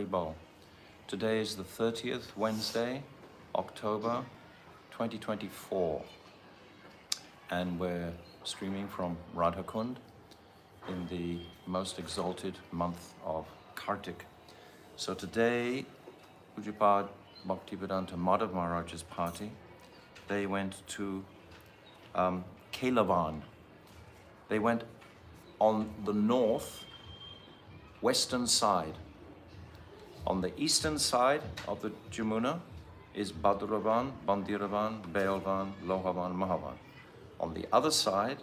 Haribol. Today is the 30th Wednesday, October 2024, and we're streaming from Radhakund in the most exalted month of Kartik. So today, Pujapad Bhaktivedanta Madhav Maharaj's party, they went to Kelavan. They went on the western side. On the eastern side of the Jamuna is Bhadravan, Bandiravan, Bailvan, Lohavan, Mahavan. On the other side,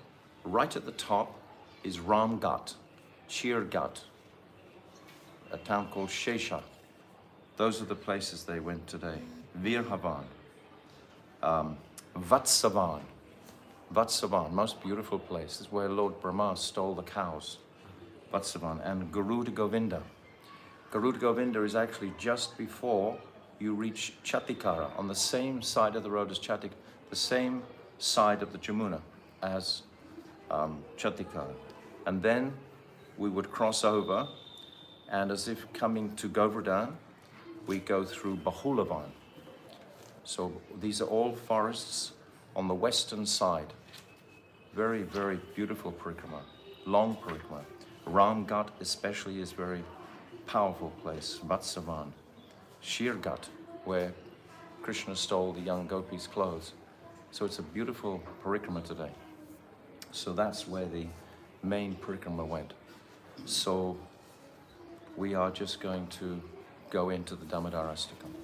right at the top, is Ramgat, Chirgat, a town called Shesha. Those are the places they went today. Virhavan, Vatsavan, most beautiful place. This is where Lord Brahma stole the cows. Vatsavan, and Garuda Govinda. Garuda Govinda is actually just before you reach Chatikara, on the same side of the road as Chatik, the same side of the Jamuna as Chatikara. And then we would cross over, and as if coming to Govardhan, we go through Bahulavan. So these are all forests on the western side. Very, very beautiful parikrama, long parikrama. Ramgat especially is very powerful place. Vatsavan, Shirgat, where Krishna stole the young gopis' clothes. So it's a beautiful parikrama today. So that's where the main parikrama went. So we are just going to go into the Damodarastakam.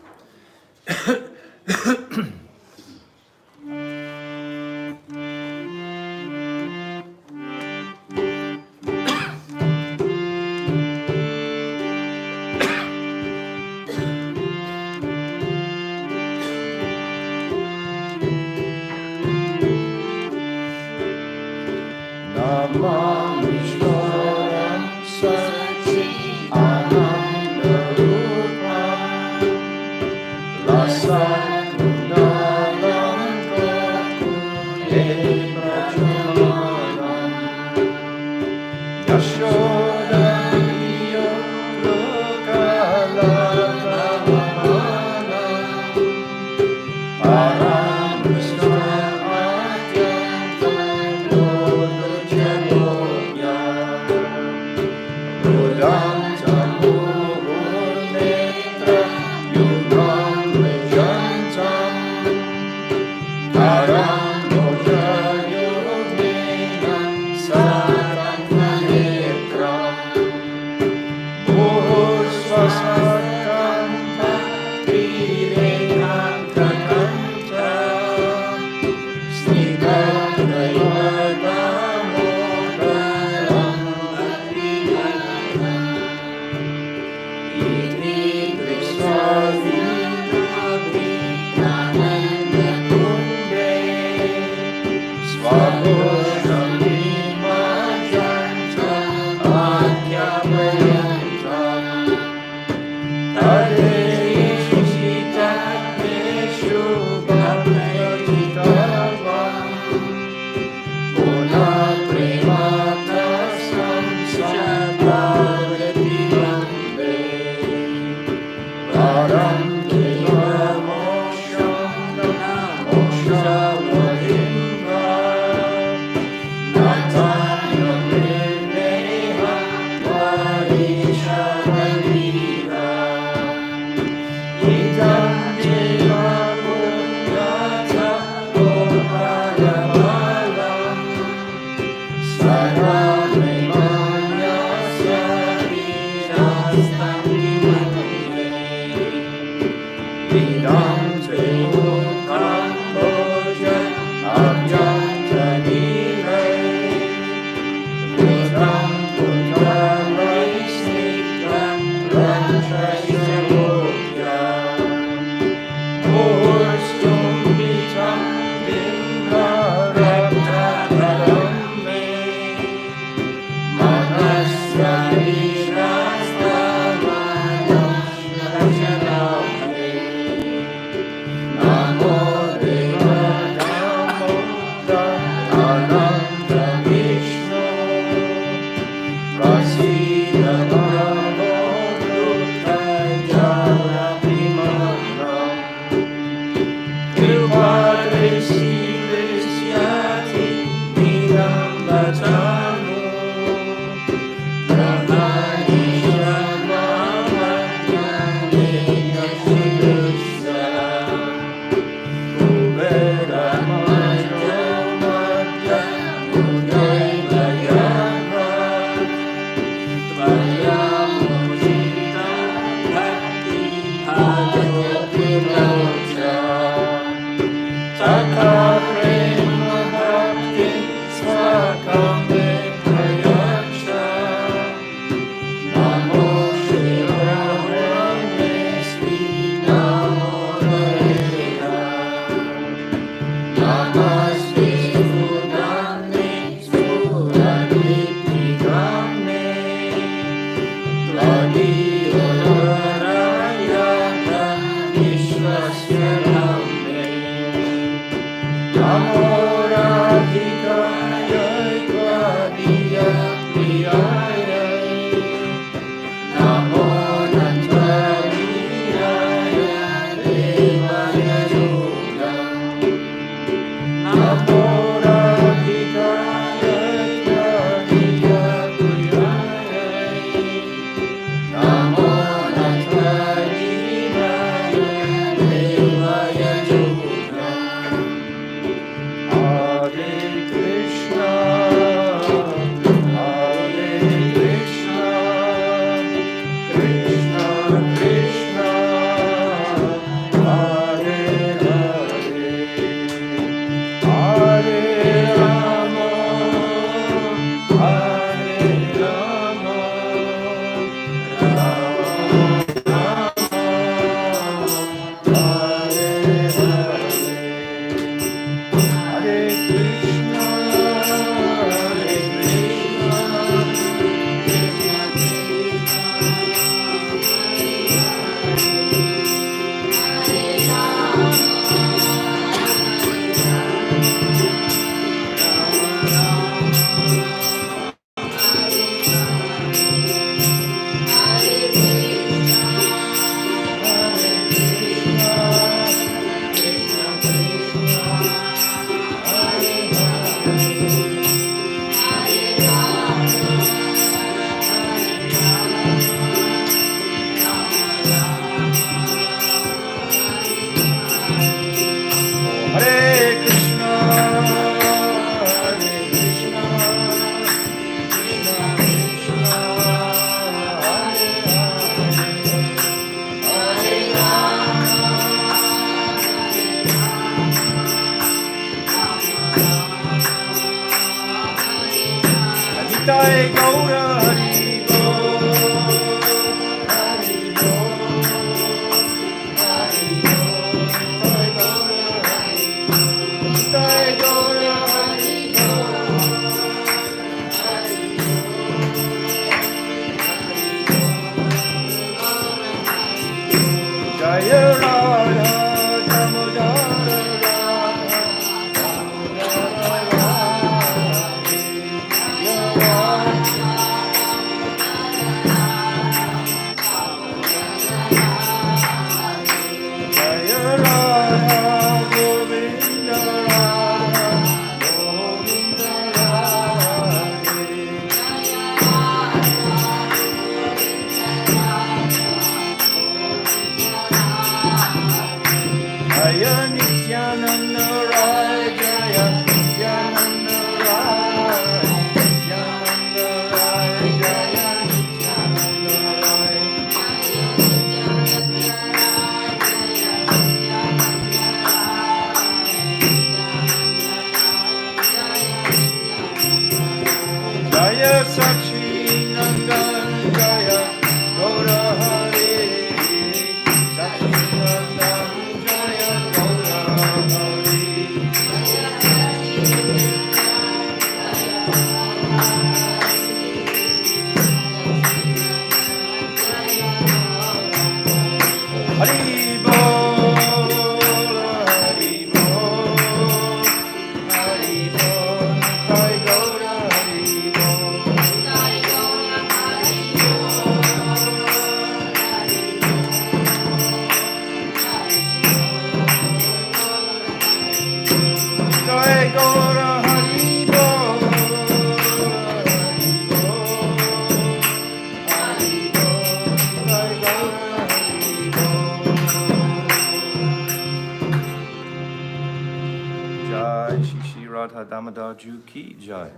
Radha Damodar Ju Ki Jai.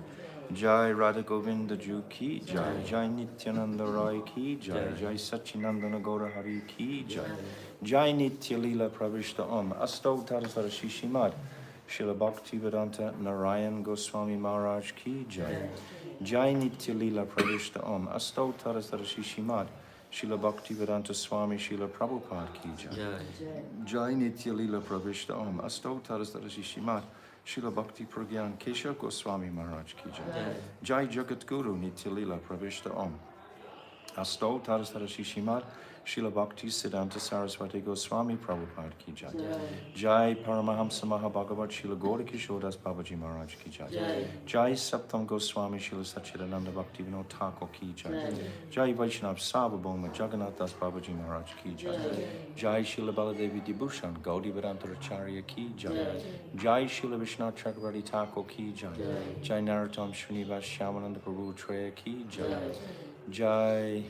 Jai Radha Govinda Ju Ki Jai. Jai Nityananda Rai Ki Jai. Jai Sachinandana Gaura Hari Ki Jai. Jai Nitya Lila Pravishta Om. Asto Tadasara Shishimad. Srila Bhaktivedanta Narayan Goswami Maharaj Ki Jai. Jai Nitya Lila Pravishta Om. Asto Tadasara Shishimad. Srila Bhaktivedanta Swami Srila Prabhupada Ki Jai. Jai Nitya Lila Pravishta Om. Asto Tadasara Shishimad. Srila Bhakti Pragyan Keshav Goswami Maharaj Ki Jai. Jai Jagat Guru Nitya Lila Pravishta Om. Asto Tadasara Shishimad. Srila Bhakti Siddhanta Saraswati Goswami Prabhupada Ki Jai. Jai Paramahamsa Mahabhagavat Srila Gaura Kishodas Babaji Maharaj Ki Jai. Jai Saptam Goswami Srila Sachidananda Bhakti Vinod Thakur Ki Jai. Jai Vaishnav Sarvabhauma Jagannath Das Babaji Maharaj Ki Jai. Jai Srila Baladevi Dibhushan Gaudi Vedanta Acharya Ki Jai. Jai Srila Vishnu Chakravarti Thakur Ki Jai. Jai Narottam Srinivas Shyamananda Prabhu Treya Ki Jai. Jai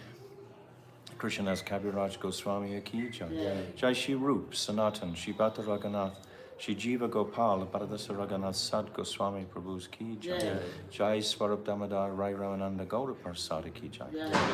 Krishnadas Kaviraj Goswami Ki Jai. Jai Shri Rup Sanatan Shri Bhatta Raghunath Shri Jiva Gopal Bharadasa Raghunath Sad Goswami Prabhu's Ki Jai. Jai Swarup Damodar Rai Ramananda Gaura Parsada Ki Jai.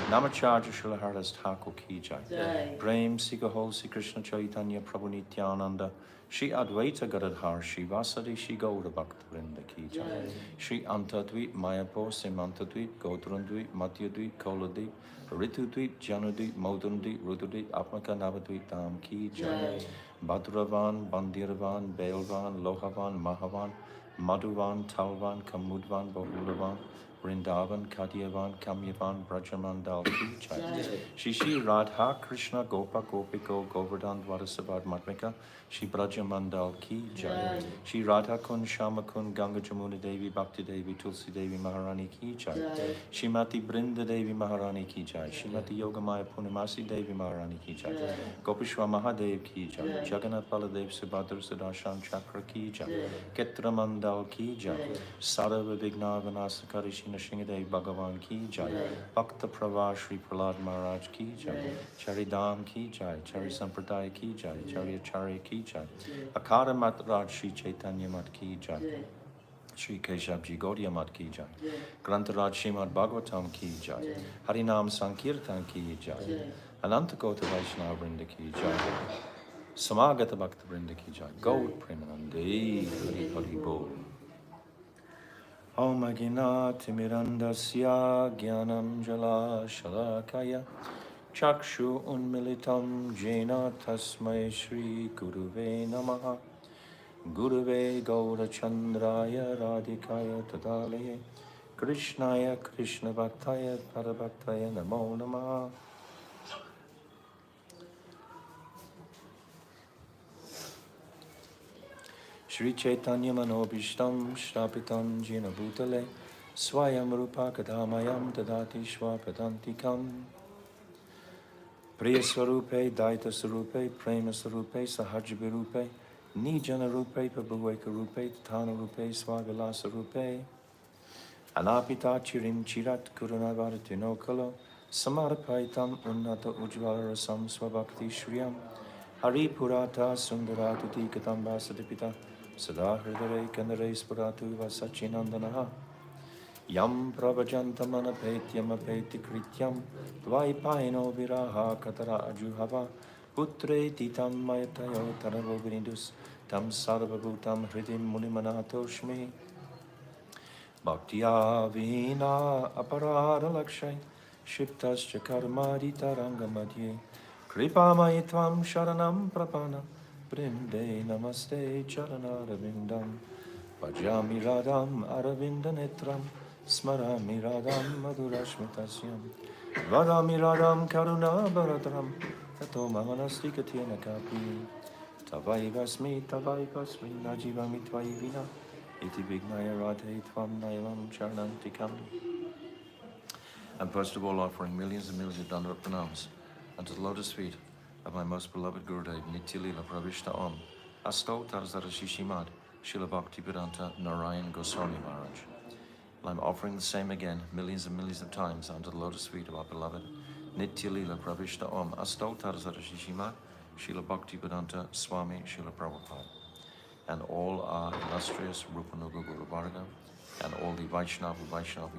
Namacharya Srila Haridas Thakur Ki Jai. Prem Sikahol Sri Krishna Chaitanya Prabhu Nityananda Shri Advaita Gadadhar Shri Vasadi Shri Gaura Bhakta Vrinda Ki Jai. Shri Antadvip Mayapur Simantadvip Gautrandvip Madhyadvip Koladvip Ritudvip Janudvip Modundvip Rududvip Apmaka Navadvip Dham Ki Jai. Baduravan, Bandiravan, Bailvan, Lohavan, Mahavan, Madhuvan, Talvan, Kamudvan, Bahulavan, Vrindavan, Kadiavan, Kamyavan, Brajamandal Ki Jai. Shri Radha Krishna Gopa Gopiko Govardhan Dwarasabad Matmika Shri Brajamandal Ki Jai. Shri Radha Kun Shama Kun Ganga Jamuna Devi Bhakti Devi Tulsi Devi Maharani Ki Jai. Shrimati Brinda Devi Maharani Ki Jai. Shrimati Yogamaya Purnamasi Devi Maharani Ki Jai. Gopishwa Mahadev Ki Jai. Jagannath Baladev Subhadra Sudarshan Chakra Ki Jai. Ketra Mandal Ki Jai. Sadhava Vignavanasakari Shinashingadev Bhagavan Ki Jai. Bhakta Prava Shri Prahlad Maharaj Ki Jai. Charidam Ki Jai. Chari Sampradaya Ki Jai. Chari Acharya Ki Jai. Akara Matraj Shri Chaitanya Mat Ki Jai. Shri Keshavji Gaudiya Mat Ki Jai. Grantaraj Srimad Bhagavatam Ki Jai. Harinam Sankirtan Ki Jai. Ananta Kota Vaishnava Vrinda Ki Jai. Samagata Bhakta Vrinda Ki Jai. Gaud Premanande Hari Hari Bol. Om Aginati Mirandasya Gyanam Jala Shalakaya Chakshu Unmilitam Jena Tasmai Shri Guruve Namaha Guruve Gaura Chandraya Radhikaya Tadalaye Krishnaya Krishna Bhaktaya Parabhaktaya Namo Namaha. Shri Chaitanya Manobhishtam Shrapitam Jena Bhutale Swayam Rupa Kadamayam Dadati Shwapadantikam Priya Swarupe Daita Swarupe Prema Swarupe Sahajibi Rupe Nijana Rupe Prabhueka Rupe Tana Rupe Swavilasa Rupe Anapita Chirim Chirat Kurunavaratino Kalo Samarapaitam Unnata Ujvala Rasam Swabhakti Shriyam Hari Purata Sundarati Katamba Sadipita Sada Hridare Kandare Spuratu Vasachinandanaha Yam Pravajantamana Petyam Apeti Krityam Dvaipaino Viraha Katara Ajuhava Putre Titam Mayatayo Taravo Vinidus Tam Sarvabhutam Hridim Munimanatoshmi Bhaktiya Vina Aparada Lakshay Shiptascha Karmadita Rangamadye Kripa Maitvam Sharanam Prapana Brinde Namaste Charanarabindam Bhajami Radham Aravindanetram Smarami Radham Madhurashmitasyam Vadami Radham Karuna Bharadram Tato Mamanastikatena Kapi Tavai Vasmi Najivami Tvaivina Iti Vignaya Radhe Tvam Naivam Charanantikam. I'm first of all offering millions and millions of Dandavat pranams unto the lotus feet of my most beloved Gurudev, Nitya Lila Pravishta Om, Asto Tarzara Shishimad, Srila Bhakti Vedanta Narayan Goswami Maharaj. And I'm offering the same again, millions and millions of times, unto the lotus feet of our beloved Nitya Lila Pravishta Om, Asto Tarzara Shishimad, Srila Bhakti Vedanta Swami Srila Prabhupada. and all our illustrious Rupanuga Guru Varga, and all the Vaishnava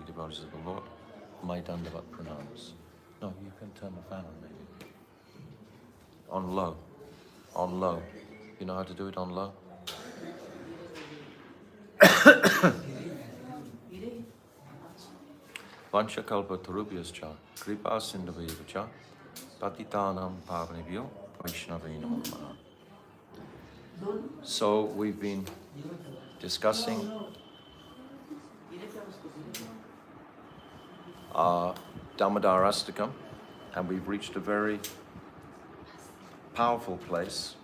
devotees of the Lord, my Dandavat pranams. No, you can turn the fan on maybe. On low. On low. You know how to do it on low? Vanchakalpa Tarubhyascha, Kripa Sindhavayavacha, Patitanam Pavanebhyo, Vaishnavayinam Namaha. So we've been discussing Damodarastakam, and we've reached a very powerful place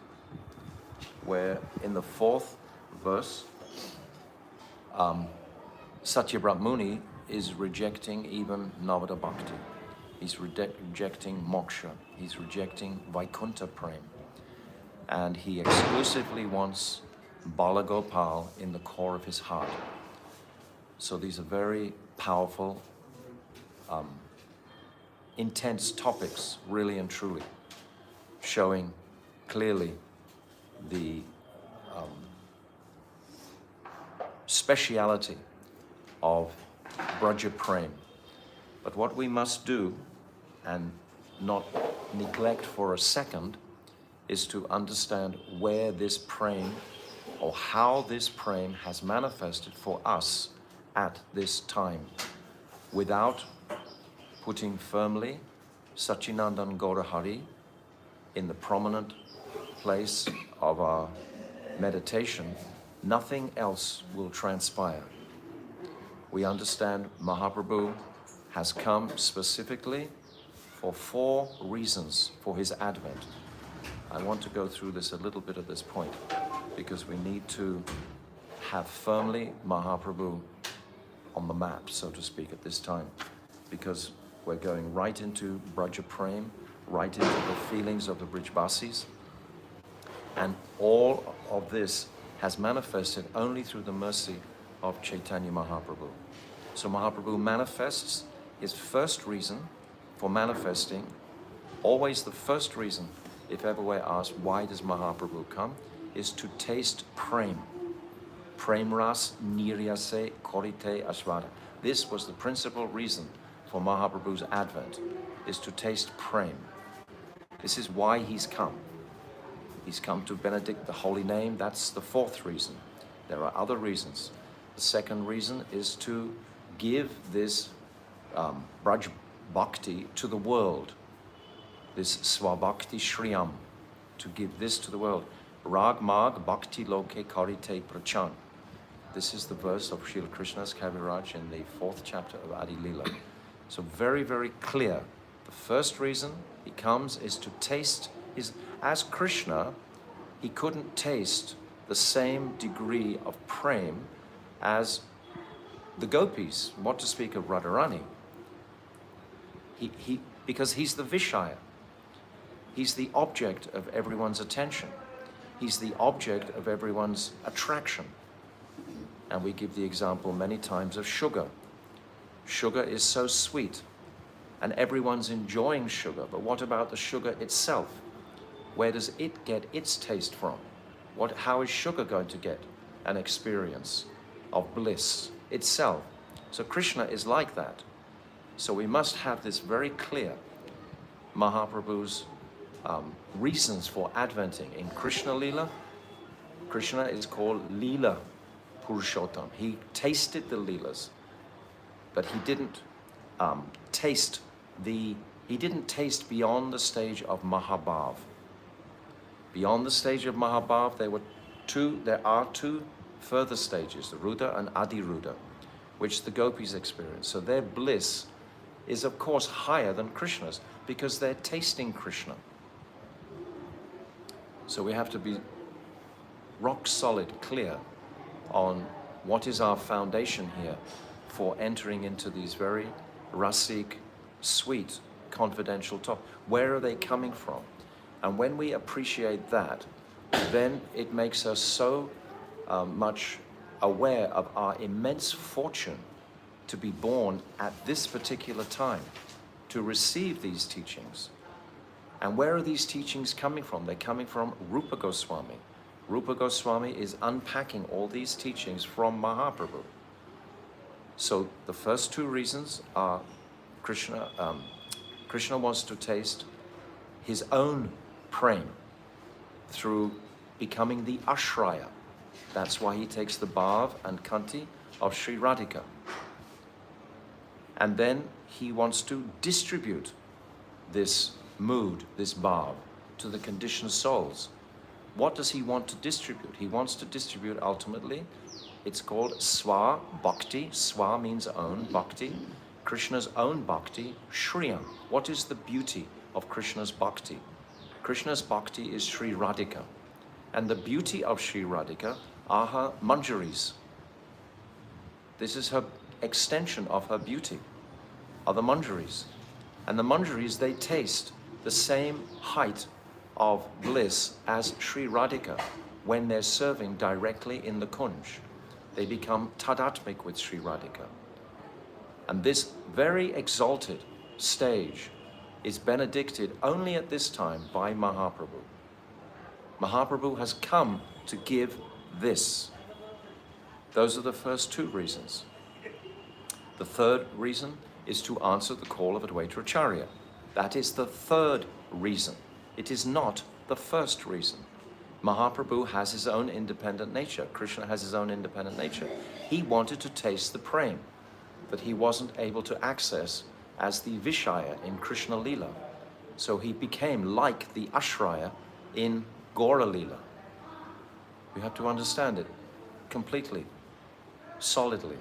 where in the 4th verse, Satyabrat Muni is rejecting even Navada Bhakti. He's rejecting moksha. He's rejecting Vaikuntha Prem. And he exclusively wants Bala Gopal in the core of his heart. So these are very powerful, intense topics, really and truly, showing clearly the speciality of Braja Prem. But what we must do, and not neglect for a second, is to understand where this prem, or how this prem has manifested for us at this time, without putting firmly Sachinandan Gaurahari in the prominent place of our meditation. Nothing else will transpire. We understand Mahaprabhu has come specifically for 4 reasons for his advent. I want to go through this a little bit at this point, because we need to have firmly Mahaprabhu on the map, so to speak, at this time, because we're going right into Braja Prem, right into the feelings of the Brijbasis, and all of this has manifested only through the mercy of Chaitanya Mahaprabhu. So Mahaprabhu manifests. His first reason for manifesting, always the first reason, if ever we're asked why does Mahaprabhu come, is to taste prem. Prem ras niryase korite asvada. This was the principal reason for Mahaprabhu's advent, is to taste prem. This is why he's come. He's come to benedict the holy name. That's the 4th reason. There are other reasons. The 2nd reason is to give this Braj Bhakti to the world. This Swabhakti Shriyam, to give this to the world. Rag Mag Bhakti Loke Karite Prachan. This is the verse of Srila Krishna's Kaviraj in the 4th chapter of Adi Lila. So very, very clear. The first reason he comes is to taste his... As Krishna, he couldn't taste the same degree of prem as the gopis, what to speak of Radharani. Because he's the Vishaya. He's the object of everyone's attention. He's the object of everyone's attraction. And we give the example many times of sugar. Sugar is so sweet, and everyone's enjoying sugar, but what about the sugar itself? Where does it get its taste from? How is sugar going to get an experience of bliss itself? So Krishna is like that. So we must have this very clear. Mahaprabhu's reasons for adventing in Krishna Lila. Krishna is called Lila Purushottam. He tasted the Leelas, but he didn't taste beyond the stage of Mahabhav. Beyond the stage of Mahabhav, there are 2 further stages, the Ruda and Adiruda, which the gopis experience. So their bliss is of course higher than Krishna's, because they're tasting Krishna. So we have to be rock solid, clear on what is our foundation here for entering into these very rasik, sweet, confidential topics. Where are they coming from? And when we appreciate that, then it makes us so much aware of our immense fortune to be born at this particular time, to receive these teachings. And where are these teachings coming from? They're coming from Rupa Goswami. Rupa Goswami is unpacking all these teachings from Mahaprabhu. So the first two reasons are Krishna wants to taste his own prem through becoming the Ashraya. That's why he takes the Bhav and Kanti of Sri Radhika. And then he wants to distribute this mood, this Bhav, to the conditioned souls. What does he want to distribute? He wants to distribute ultimately, it's called Swa Bhakti. Swa means own, Bhakti. Krishna's own Bhakti, Shriyam. What is the beauty of Krishna's Bhakti? Krishna's Bhakti is Sri Radhika. And the beauty of Sri Radhika are her manjaris. This is her extension of her beauty, are the manjaris. And the manjaris, they taste the same height of bliss as Sri Radhika when they're serving directly in the Kunj. They become tadatmik with Sri Radhika. And this very exalted stage is benedicted only at this time by Mahaprabhu. Mahaprabhu has come to give this. Those are the first two reasons. The third reason is to answer the call of Advaita Acharya. That is the third reason. It is not the first reason. Mahaprabhu has his own independent nature. Krishna has his own independent nature. He wanted to taste the prem that he wasn't able to access as the Vishaya in Krishna Lila. So he became like the Ashraya in Gaura Lila. We have to understand it completely, solidly.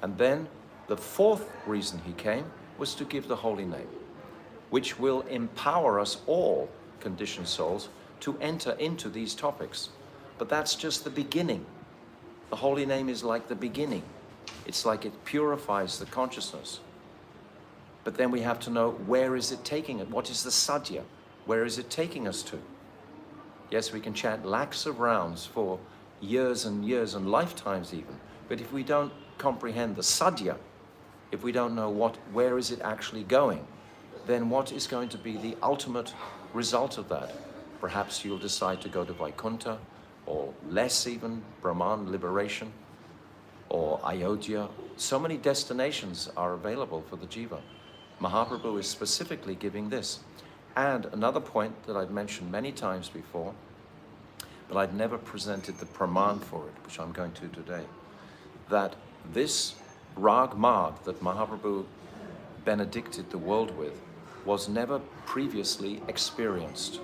And then the fourth reason he came was to give the holy name, which will empower us all, conditioned souls, to enter into these topics. But that's just the beginning. The holy name is like the beginning. It's like it purifies the consciousness. But then we have to know, where is it taking it? What is the sadhya? Where is it taking us to? Yes, we can chant lakhs of rounds for years and lifetimes even. But if we don't comprehend the sadhya, if we don't know where is it actually going, then what is going to be the ultimate result of that? Perhaps you'll decide to go to Vaikuntha, or less even, Brahman, liberation, or Ayodhya. So many destinations are available for the jiva. Mahaprabhu is specifically giving this. And another point that I've mentioned many times before, but I'd never presented the praman for it, which I'm going to today, that this Rag Marg that Mahaprabhu benedicted the world with was never previously experienced.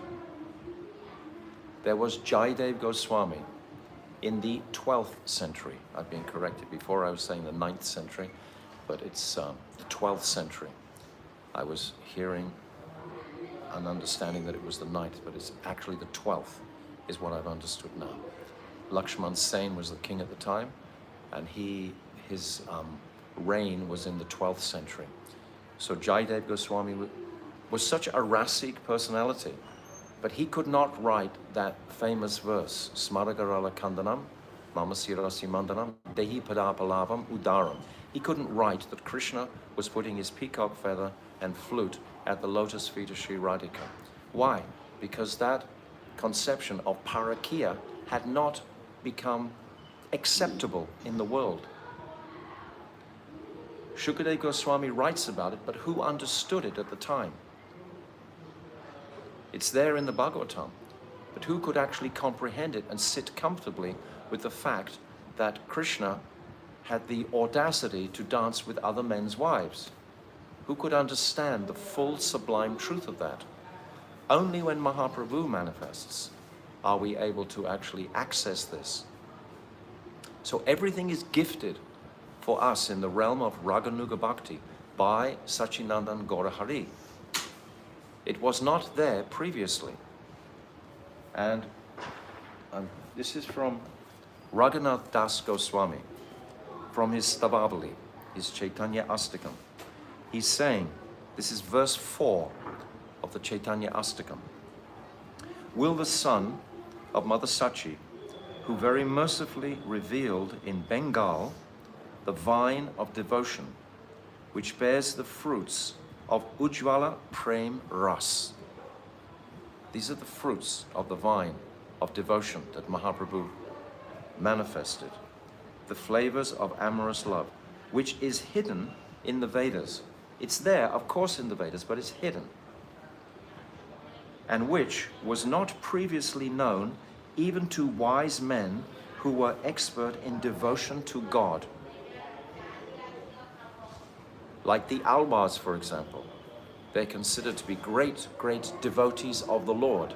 There was Jayadev Goswami in the 12th century. I've been corrected before, I was saying the 9th century, but it's the 12th century. I was hearing and understanding that it was the 9th, but it's actually the 12th is what I've understood now. Lakshman Sen was the king at the time, and his reign was in the 12th century. So Jayadev Goswami was such a rasic personality, but he could not write that famous verse, Smaragarala Kandanam, Mama Sirasi Mandanam, Dehi Padapalavam Udaram. He couldn't write that Krishna was putting his peacock feather and flute at the lotus feet of Sri Radhika. Why? Because that conception of parakia had not become acceptable in the world. Shukadeva Goswami writes about it, but who understood it at the time? It's there in the Bhagavatam, but who could actually comprehend it and sit comfortably with the fact that Krishna had the audacity to dance with other men's wives? Who could understand the full sublime truth of that? Only when Mahaprabhu manifests are we able to actually access this. So everything is gifted for us in the realm of Raganuga Bhakti by Sachinandan Gaurahari. It was not there previously. And this is from Raghunath Das Goswami, from his Stavabali, his Chaitanya Astakam. He's saying, this is verse 4 of the Chaitanya Astakam. Will the son of Mother Sachi, who very mercifully revealed in Bengal the vine of devotion, which bears the fruits of Ujjvala Prem Ras. These are the fruits of the vine of devotion that Mahaprabhu manifested. The flavors of amorous love, which is hidden in the Vedas. It's there, of course, in the Vedas, but it's hidden. And which was not previously known even to wise men who were expert in devotion to God. Like the Alvars, for example. They're considered to be great, great devotees of the Lord.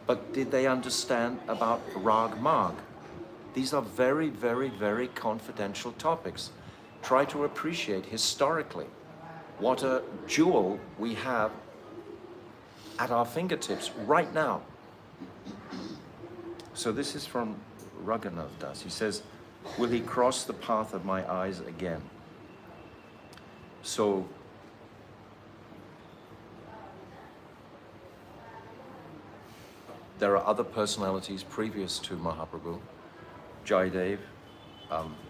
But did they understand about Rag Marg? These are very, very, very confidential topics. Try to appreciate historically what a jewel we have at our fingertips right now. So this is from Raghunath Das. He says, will he cross the path of my eyes again? So there are other personalities previous to Mahaprabhu, Jaidev,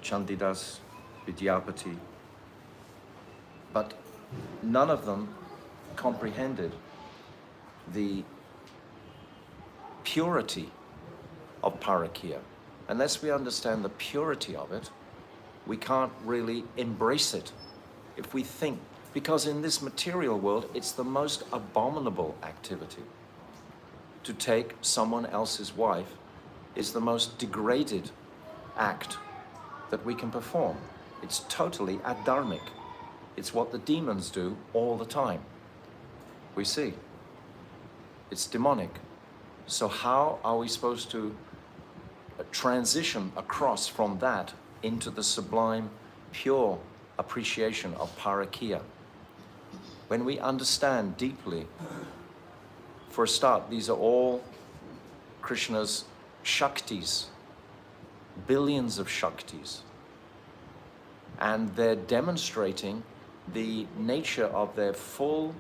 Chandidas, Vidyapati, but none of them comprehended the purity of Parakya. Unless we understand the purity of it, we can't really embrace it. If we think, because in this material world, it's the most abominable activity. To take someone else's wife is the most degraded act that we can perform. It's totally adharmic. It's what the demons do all the time. We see. It's demonic. So how are we supposed to transition across from that into the sublime, pure appreciation of Parakya? When we understand deeply, for a start, these are all Krishna's Shaktis, billions of Shaktis. And they're demonstrating the nature of their full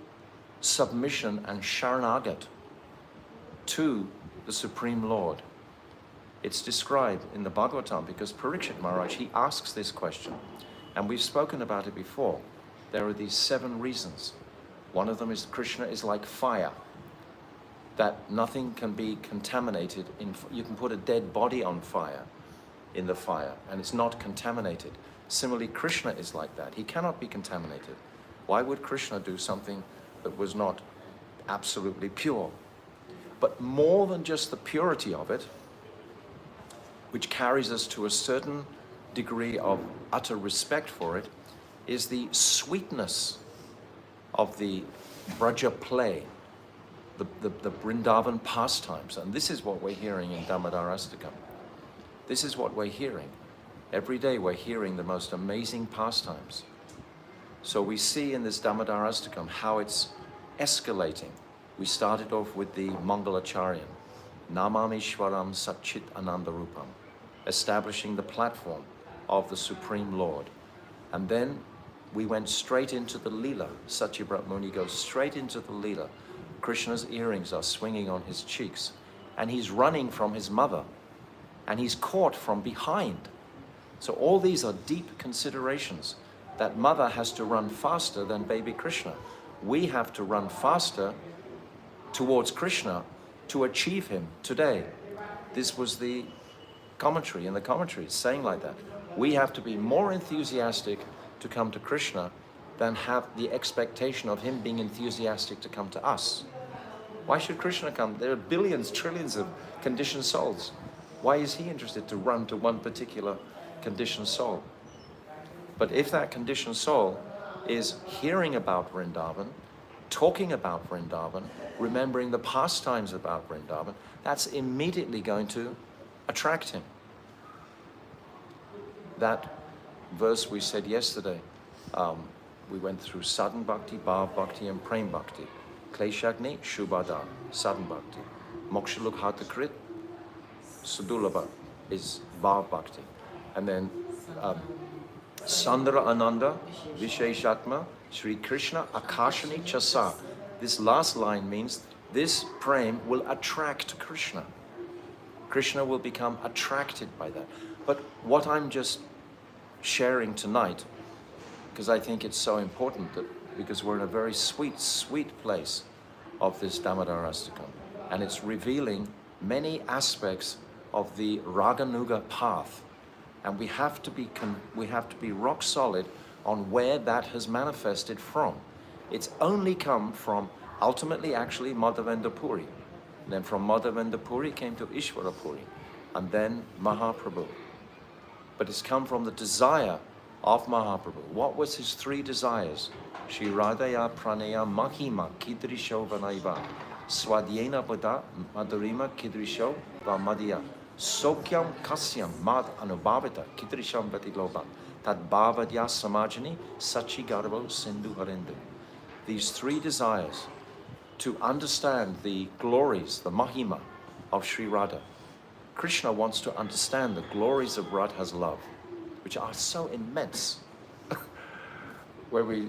submission and Sharanagat to the Supreme Lord. It's described in the Bhagavatam because Parikshit Maharaj, he asks this question. And we've spoken about it before. There are these 7 reasons. One of them is Krishna is like fire, that nothing can be contaminated. You can put a dead body on fire, in the fire, and it's not contaminated. Similarly, Krishna is like that. He cannot be contaminated. Why would Krishna do something that was not absolutely pure? But more than just the purity of it, which carries us to a certain degree of utter respect for it, is the sweetness of the Braja play, the Vrindavan pastimes. And this is what we're hearing in Damodarastakam. This is what we're hearing. Every day we're hearing the most amazing pastimes. So we see in this Damodarastakam how it's escalating. We started off with the Mangalacharyan, Namamishwaram Satchit Anandarupam, establishing the platform of the Supreme Lord. And then we went straight into the Leela. Satyabrat Muni goes straight into the Leela. Krishna's earrings are swinging on his cheeks, and he's running from his mother, and he's caught from behind. So all these are deep considerations. That mother has to run faster than baby Krishna. We have to run faster towards Krishna to achieve him today. This was the commentary, in the commentary, it's saying like that. We have to be more enthusiastic to come to Krishna than have the expectation of him being enthusiastic to come to us. Why should Krishna come? There are billions, trillions of conditioned souls. Why is he interested to run to one particular conditioned soul? But if that conditioned soul is hearing about Vrindavan, talking about Vrindavan, remembering the pastimes about Vrindavan, that's immediately going to attract him. That verse we said yesterday, we went through Sadhan Bhakti, Bhav Bhakti, and Prem Bhakti. Kleshagni, Shubhada, Sadhan Bhakti. Mokshaluk Hatakrit, Sudulabha is Bhav Bhakti. And then Sandra Ananda, Visheshatma, Sri Krishna Akashani Chasa. This last line means this prem will attract Krishna. Krishna will become attracted by that. But what I'm just sharing tonight, because I think it's so important, that because we're in a very sweet, sweet place of this Damodarastakam. and it's revealing many aspects of the Raganuga path. And we have to be rock solid on where that has manifested from. It's only come from ultimately actually Madhavendra Puri. And then from Madhavendra Puri came to Ishvara Puri, and then Mahaprabhu. But it's come from the desire of Mahaprabhu. What was his three desires? Shri Radhaya Pranaya Mahima Kidrisho Vanaiva Swadhyena Pada Madhurima Kidrisho Vamadya Sokyam Kasyam Mad Anubhavita Kidrisham Vatiloba Tad Bhavadya Samajani Sachi Garbo Sindhu Harindu. These three desires to understand the glories, the Mahima of Sri Radha. Krishna wants to understand the glories of Radha's love, which are so immense. Where we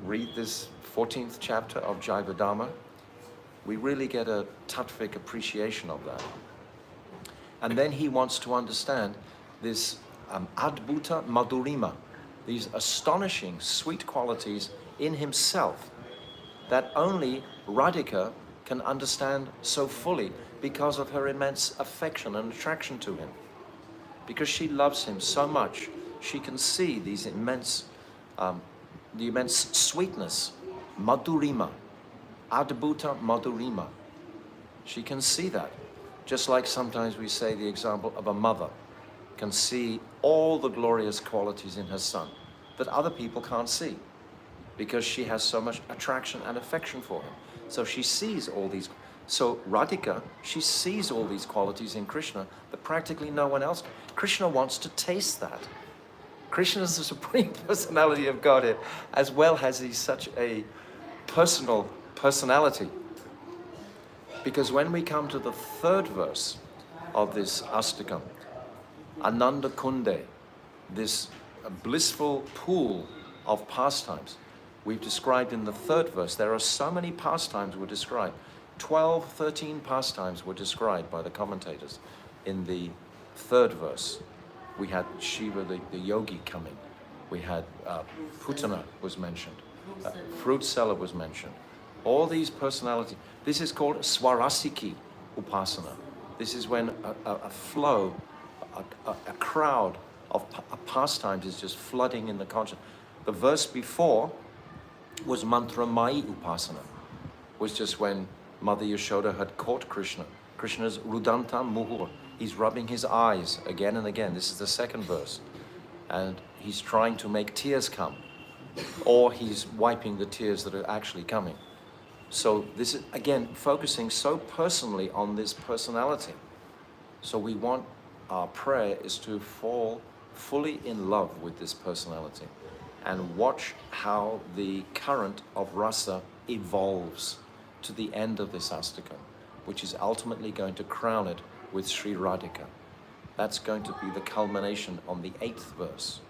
read this 14th chapter of Jaivadama, we really get a tattvic appreciation of that. And then he wants to understand this Adbhuta Madhurima, these astonishing sweet qualities in himself that only Radhika can understand so fully because of her immense affection and attraction to him. Because she loves him so much, she can see these immense, the immense sweetness, Madhurima, Adbhuta Madhurima. She can see that. Just like sometimes we say the example of a mother can see all the glorious qualities in her son that other people can't see, because she has so much attraction and affection for him. So she sees all these. So Radhika, she sees all these qualities in Krishna that practically no one else. Krishna wants to taste that. Krishna is the Supreme Personality of Godhead, as well as he's such a personal personality. Because when we come to the third verse of this Astakam, Ananda Kunde, this blissful pool of pastimes, we've described in the third verse, there are so many pastimes were described. 12, 13 pastimes were described by the commentators in the third verse. We had Shiva, the yogi, coming. We had Putana was mentioned. Fruit seller was mentioned. All these personalities. This is called Swarasiki Upasana. This is when a flow, a crowd of pastimes is just flooding in the consciousness. The verse before was Mantra Mai Upasana, was just when Mother Yashoda had caught Krishna. Krishna's Rudanta Muhur. He's rubbing his eyes again and again. This is the second verse. And he's trying to make tears come. Or he's wiping the tears that are actually coming. So this is, again, focusing so personally on this personality. So we want, our prayer is to fall fully in love with this personality and watch how the current of rasa evolves to the end of this Astakam, which is ultimately going to crown it with Sri Radhika. That's going to be the culmination on the 8th verse.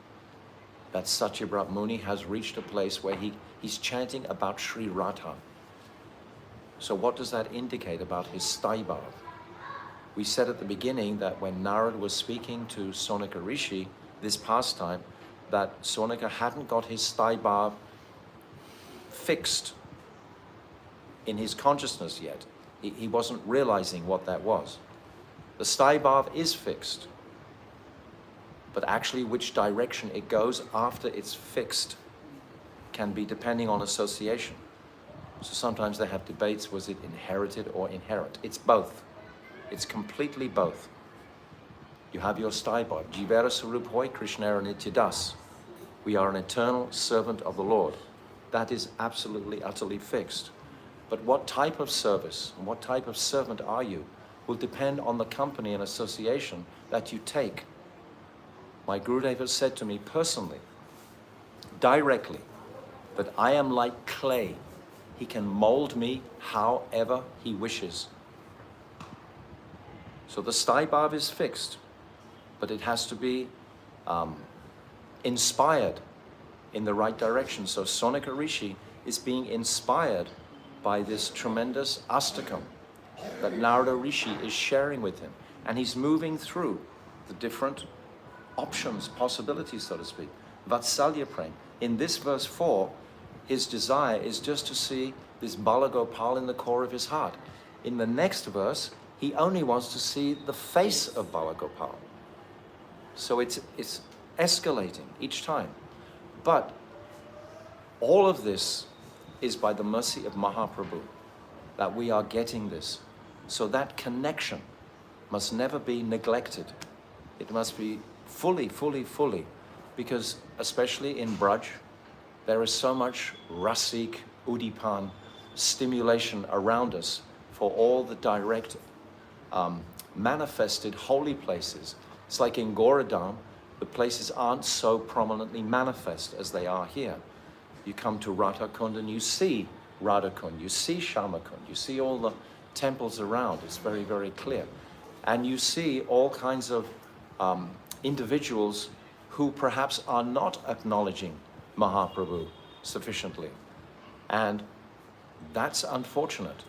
That Satyabrat Muni has reached a place where he's chanting about Sri Radha. So what does that indicate about his Staibhav? We said at the beginning that when Narad was speaking to Sonaka Rishi, this pastime, that Sonaka hadn't got his Staibhav fixed in his consciousness yet. He wasn't realizing what that was. The Staibhav is fixed, but actually which direction it goes after it's fixed can be depending on association. So sometimes they have debates, was it inherited or inherent? It's both. It's completely both. You have your Staibhav, Jivera Sarup Hoy Krishnara Nityadas. We are an eternal servant of the Lord. That is absolutely, utterly fixed. But what type of service and what type of servant are you will depend on the company and association that you take. My Gurudev has said to me personally, directly, that I am like clay. He can mold me however he wishes. So the Staibhav is fixed, but it has to be inspired in the right direction. So Sonaka Rishi is being inspired by this tremendous Astakam that Narada Rishi is sharing with him. And he's moving through the different options, possibilities, so to speak. Vatsalya Prem. In this verse 4, his desire is just to see this Balagopal in the core of his heart. In the next verse, he only wants to see the face of Balagopal. So it's escalating each time. But all of this is by the mercy of Mahaprabhu that we are getting this. So that connection must never be neglected. It must be fully, because especially in Braj, there is so much rasik, udipan, stimulation around us for all the direct manifested holy places. It's like in Goradam, the places aren't so prominently manifest as they are here. You come to Radhakund and you see Radhakund, you see Shamakund, you see all the temples around. It's very, very clear. And you see all kinds of individuals who perhaps are not acknowledging Mahaprabhu sufficiently. And that's unfortunate.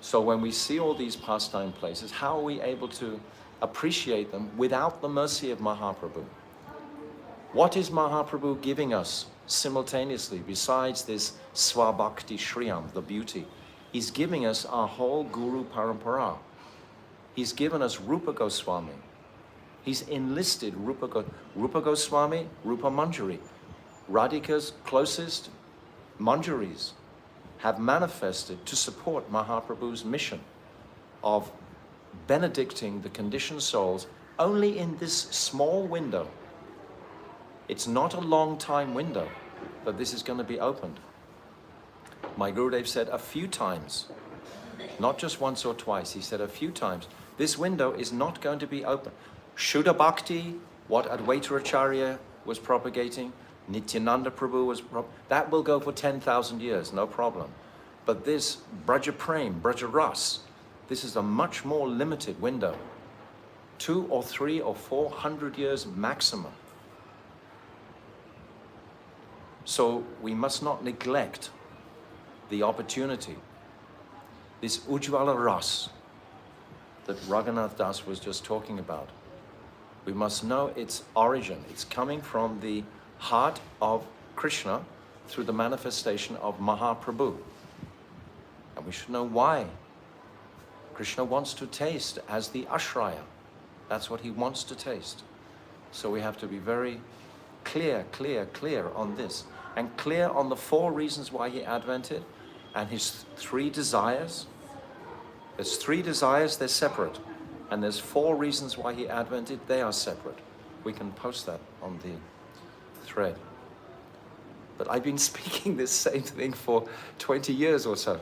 So when we see all these pastime places, how are we able to appreciate them without the mercy of Mahaprabhu? What is Mahaprabhu giving us simultaneously besides this Swabhakti Shriyam, the beauty? He's giving us our whole Guru Parampara. He's given us Rupa Goswami. He's enlisted Rupa Goswami, Rupa Manjari. Radhika's closest Manjaris have manifested to support Mahaprabhu's mission of benedicting the conditioned souls only in this small window. It's not a long time window, but this is going to be opened. My Gurudev said a few times, not just once or twice, he said a few times, this window is not going to be open. Shuddha Bhakti, what Advaita Acharya was propagating, Nityananda Prabhu was that will go for 10,000 years, no problem. But this Braja Prem, Braja Ras, this is a much more limited window. 2 or 3 or 400 years maximum. So we must not neglect the opportunity. This Ujjvala Ras that Raghunath Das was just talking about. We must know its origin. It's coming from the heart of Krishna through the manifestation of Mahaprabhu. And we should know why. Krishna wants to taste as the Ashraya. That's what he wants to taste. So we have to be very clear on this. And clear on the 4 reasons why he advented and his 3 desires. There's 3 desires, they're separate. And there's 4 reasons why he advented, they are separate. We can post that on the thread. But I've been speaking this same thing for 20 years or so,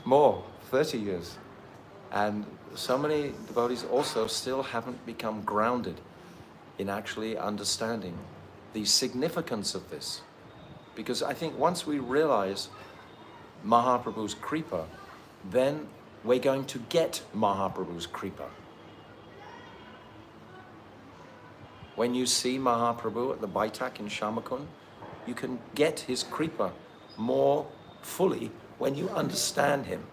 more, 30 years. And so many devotees also still haven't become grounded in actually understanding the significance of this. Because I think once we realize Mahaprabhu's Kripa, then we're going to get Mahaprabhu's Kripa. When you see Mahaprabhu at the Baitak in Shamakund, you can get his Kripa more fully when you understand him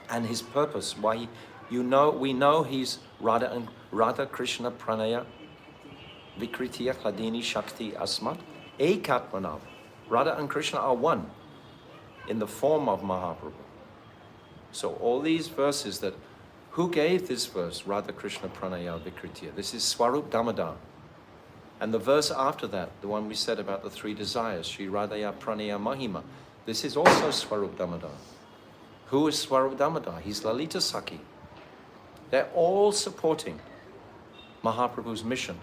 and his purpose. Why we know he's Radha Krishna Pranaya Vikritiya Hladini Shakti Asmat Ekatmanav. Radha and Krishna are one in the form of Mahaprabhu. So all these verses that, who gave this verse? Radha Krishna Pranaya Vikritiya. This is Swarup Damodar. And the verse after that, the one we said about the 3 desires, Shri Radhaya Pranaya Mahima. This is also Swarup Damodar. Who is Swarup Damodar? He's Lalita Sakhi. They're all supporting Mahaprabhu's mission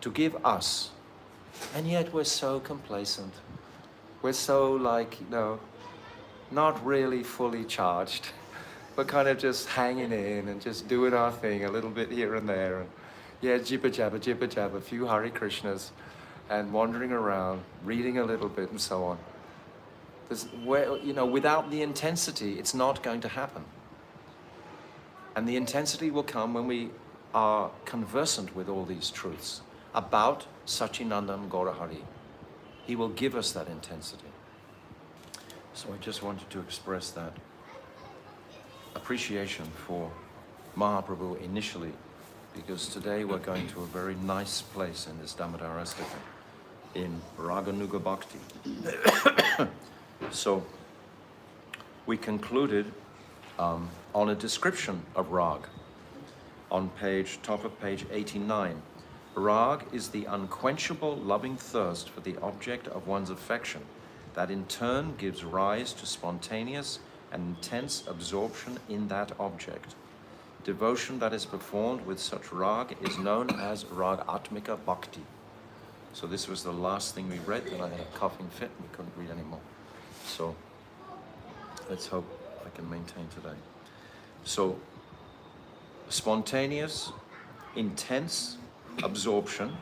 to give us. And yet we're so complacent. We're so not really fully charged. We're kind of just hanging in and just doing our thing a little bit here and there. And yeah, jibba jabba, a few Hare Krishnas and wandering around, reading a little bit and so on. Without the intensity, it's not going to happen. And the intensity will come when we are conversant with all these truths about Sachinandan Gaurahari. He will give us that intensity. So I just wanted to express that appreciation for Mahaprabhu initially, because today we're going to a very nice place in this Damodarastakam, in Raganuga Bhakti. So we concluded on a description of rag on top of page 89. Rag is the unquenchable loving thirst for the object of one's affection that in turn gives rise to spontaneous and intense absorption in that object. Devotion that is performed with such rag is known as rag atmika bhakti. So this was the last thing we read, then I had a coughing fit and we couldn't read anymore. So let's hope I can maintain today. So spontaneous, intense absorption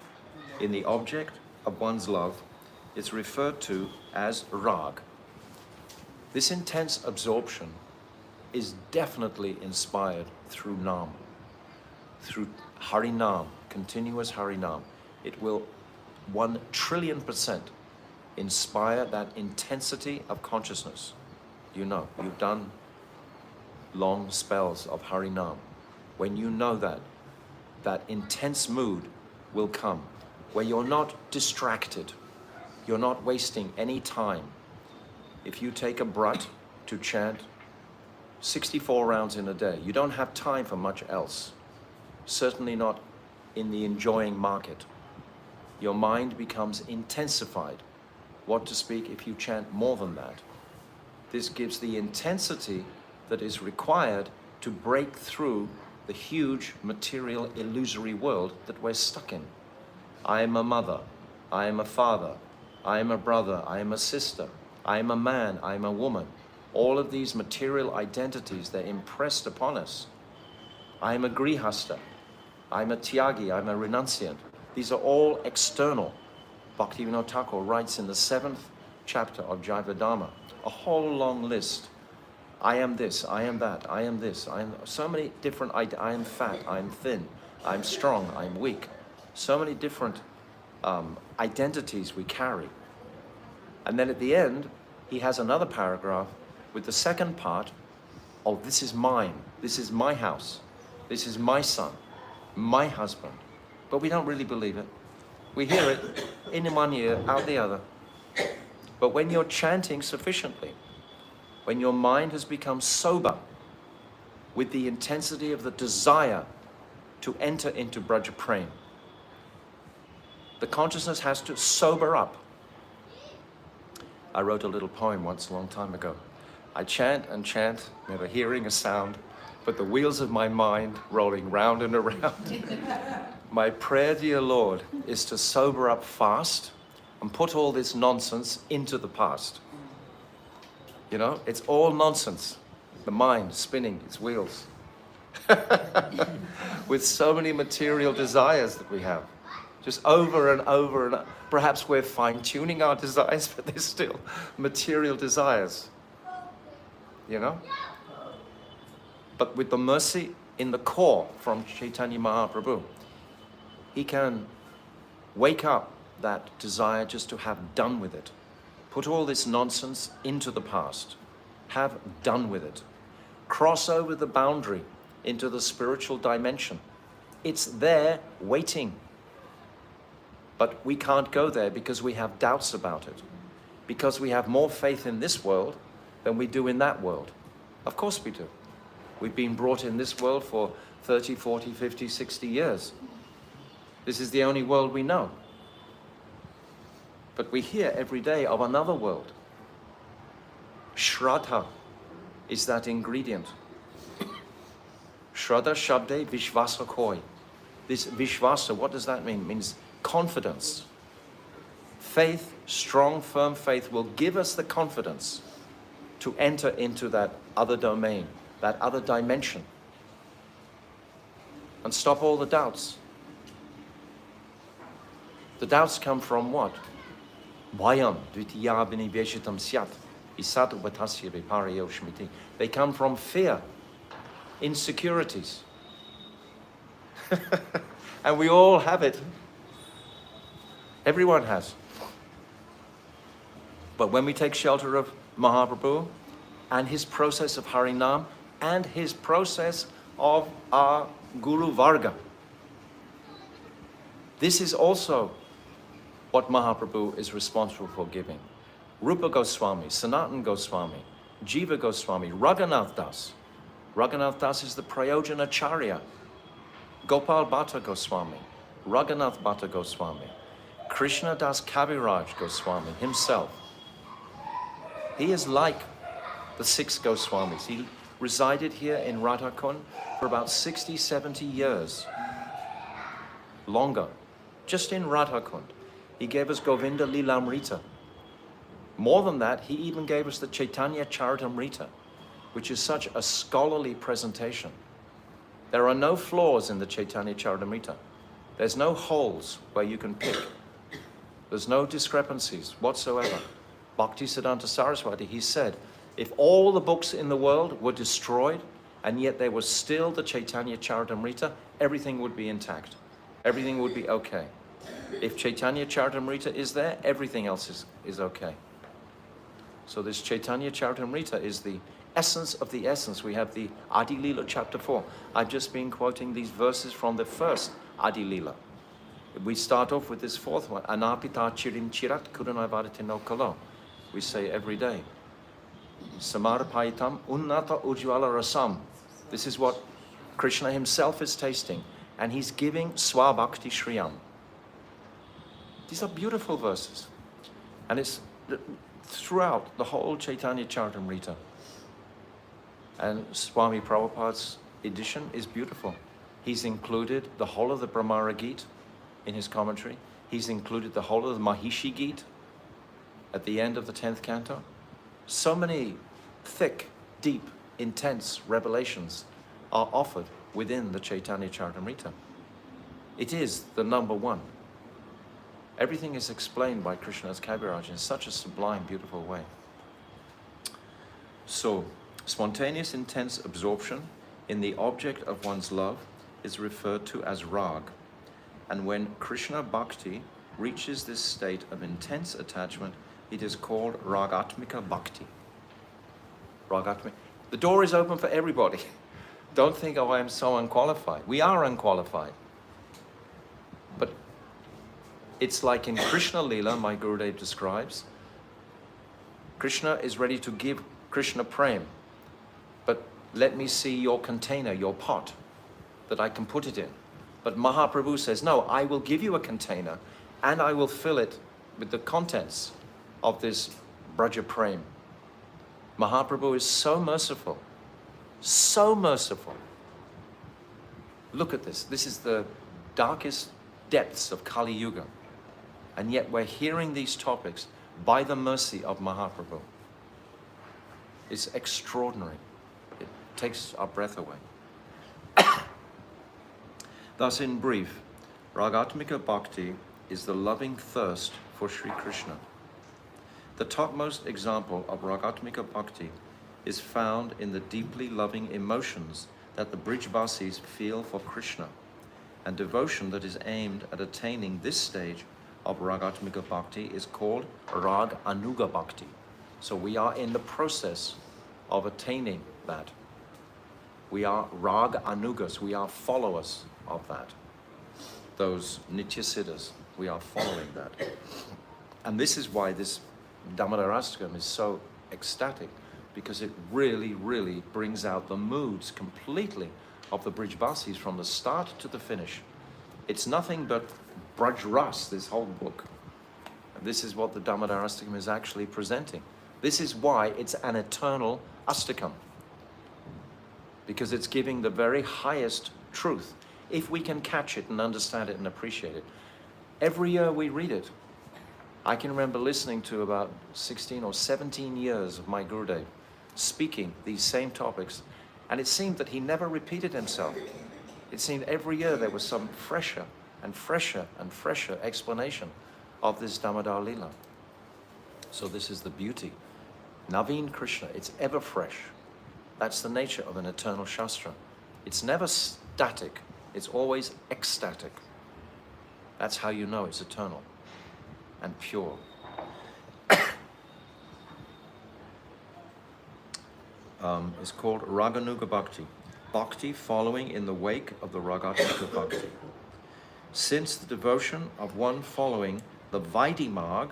in the object of one's love is referred to as rag. This intense absorption is definitely inspired through Nam, through Harinam, continuous Harinam. It will 1,000,000,000% inspire that intensity of consciousness. You know, you've done long spells of Harinam. When you know that, that intense mood will come, where you're not distracted, you're not wasting any time. If you take a brat to chant 64 rounds in a day, you don't have time for much else. Certainly not in the enjoying market. Your mind becomes intensified. What to speak if you chant more than that? This gives the intensity that is required to break through the huge material illusory world that we're stuck in. I am a mother, I am a father, I am a brother, I am a sister, I am a man, I am a woman. All of these material identities, they're impressed upon us. I am a grihasta, I'm a tyagi, I'm a renunciant. These are all external. Bhaktivinoda Thakur writes in the 7th chapter of Jivadharma, a whole long list. I am this, I am that, I am this, I am so many different, I am fat, I am thin, I'm strong, I'm weak. So many different identities we carry. And then at the end, he has another paragraph with the second part of this is mine, this is my house, this is my son, my husband. But we don't really believe it. We hear it in one ear, out the other. But when you're chanting sufficiently, when your mind has become sober with the intensity of the desire to enter into Braja Prem, the consciousness has to sober up. I wrote a little poem once a long time ago. I chant and chant, never hearing a sound, but the wheels of my mind rolling round and around. My prayer, dear Lord, is to sober up fast and put all this nonsense into the past. You know, it's all nonsense. The mind spinning its wheels. With so many material desires that we have. Just over and over and over. Perhaps we're fine-tuning our desires, but they're still material desires. You know? But with the mercy in the core from Chaitanya Mahaprabhu, he can wake up that desire just to have done with it. Put all this nonsense into the past. Have done with it. Cross over the boundary into the spiritual dimension. It's there waiting. But we can't go there because we have doubts about it. Because we have more faith in this world than we do in that world. Of course we do. We've been brought in this world for 30, 40, 50, 60 years. This is the only world we know. But we hear every day of another world. Shraddha is that ingredient. Shraddha Shabde Vishvasa Koi. This Vishvasa, what does that mean? It means confidence. Faith, strong, firm faith will give us the confidence to enter into that other domain, that other dimension, and stop all the doubts. The doubts come from what? Bhayam dvitiya viniveshitam syat isatu vatasya viparayo shmiti. They come from fear, insecurities. And we all have it. Everyone has. But when we take shelter of Mahaprabhu and his process of Harinam and his process of our Guru Varga, this is also what Mahaprabhu is responsible for giving. Rupa Goswami, Sanatana Goswami, Jiva Goswami, Raghunath Das. Raghunath Das is the Prayojanacharya. Gopal Bhatta Goswami, Raghunath Bhatta Goswami, Krishna Das Kaviraj Goswami himself. He is like the 6 Goswamis. He resided here in Radhakund for about 60, 70 years. Longer. Just in Radhakund. He gave us Govinda Lilamrita. More than that, he even gave us the Chaitanya Charitamrita, which is such a scholarly presentation. There are no flaws in the Chaitanya Charitamrita. There's no holes where you can pick. There's no discrepancies whatsoever. Bhaktisiddhanta Saraswati, he said, if all the books in the world were destroyed and yet there was still the Chaitanya Charitamrita, everything would be intact. Everything would be okay. If Chaitanya Charitamrita is there, everything else is okay. So this Chaitanya Charitamrita is the essence of the essence. We have the Adi Leela chapter 4. I've just been quoting these verses from the first Adi Leela. We start off with this 4th one. Anapita chirim chirat kurunavadati no kalo. We say every day. Samarapaitam unnata ujwala rasam. This is what Krishna himself is tasting. And he's giving swabhakti shriyam. These are beautiful verses. And it's throughout the whole Chaitanya Charitamrita. And Swami Prabhupada's edition is beautiful. He's included the whole of the Brahmara Gita in his commentary. He's included the whole of the Mahishi Gita at the end of the 10th canto. So many thick, deep, intense revelations are offered within the Chaitanya Charitamrita. It is the number one. Everything is explained by Krishna's Kaviraj in such a sublime, beautiful way. So, spontaneous intense absorption in the object of one's love is referred to as rag. And when Krishna Bhakti reaches this state of intense attachment, it is called ragatmika bhakti. Ragatmika. The door is open for everybody. Don't think, oh, I am so unqualified. We are unqualified. But it's like in Krishna Leela, my Gurudev describes, Krishna is ready to give Krishna Prem. But let me see your container, your pot, that I can put it in. But Mahaprabhu says, no, I will give you a container and I will fill it with the contents of this Braja Prem. Mahaprabhu is so merciful, so merciful. Look at this. This is the darkest depths of Kali Yuga. And yet we're hearing these topics by the mercy of Mahaprabhu. It's extraordinary. It takes our breath away. Thus, in brief, Ragatmika Bhakti is the loving thirst for Sri Krishna. The topmost example of Ragatmika Bhakti is found in the deeply loving emotions that the Brijvasis feel for Krishna, and devotion that is aimed at attaining this stage of Ragatmika Bhakti is called Rag Anuga Bhakti. So we are in the process of attaining that. We are Rag Anugas, we are followers of that. Those Nityasiddhas, we are following that. And this is why this Damodarastakam is so ecstatic, because it really, really brings out the moods completely of the Brijvasis from the start to the finish. It's nothing but Braj Ras, this whole book. And this is what the Damodarastakam is actually presenting. This is why it's an eternal Astakam, because it's giving the very highest truth, if we can catch it and understand it and appreciate it. Every year we read it. I can remember listening to about 16 or 17 years of my Gurudev speaking these same topics, and it seemed that he never repeated himself. It seemed every year there was some fresher and fresher and fresher explanation of this Damodar Leela. So this is the beauty. Naveen Krishna, it's ever fresh. That's the nature of an eternal Shastra. It's never static, it's always ecstatic. That's how you know it's eternal and pure. It's called Raganuga Bhakti. Bhakti following in the wake of the Raganuga Bhakti. Since the devotion of one following the Vaidhi Marg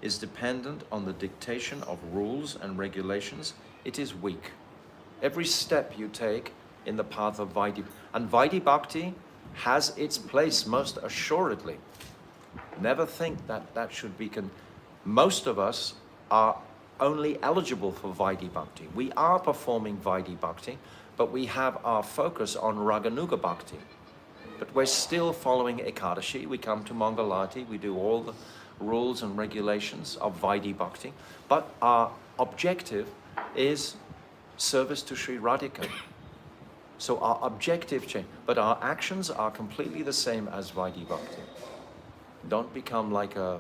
is dependent on the dictation of rules and regulations it is weak. Every step you take in the path of Vaidhi, and Vaidhi Bhakti has its place most assuredly. Never think that that should be, most of us are only eligible for Vaidhi Bhakti. We are performing Vaidhi Bhakti, but we have our focus on Raganuga Bhakti. But we're still following Ekadashi. We come to Mangalati, we do all the rules and regulations of Vaidhi Bhakti, but our objective is service to Sri Radhika. So our objective change, but our actions are completely the same as Vaidhi Bhakti. Don't become like a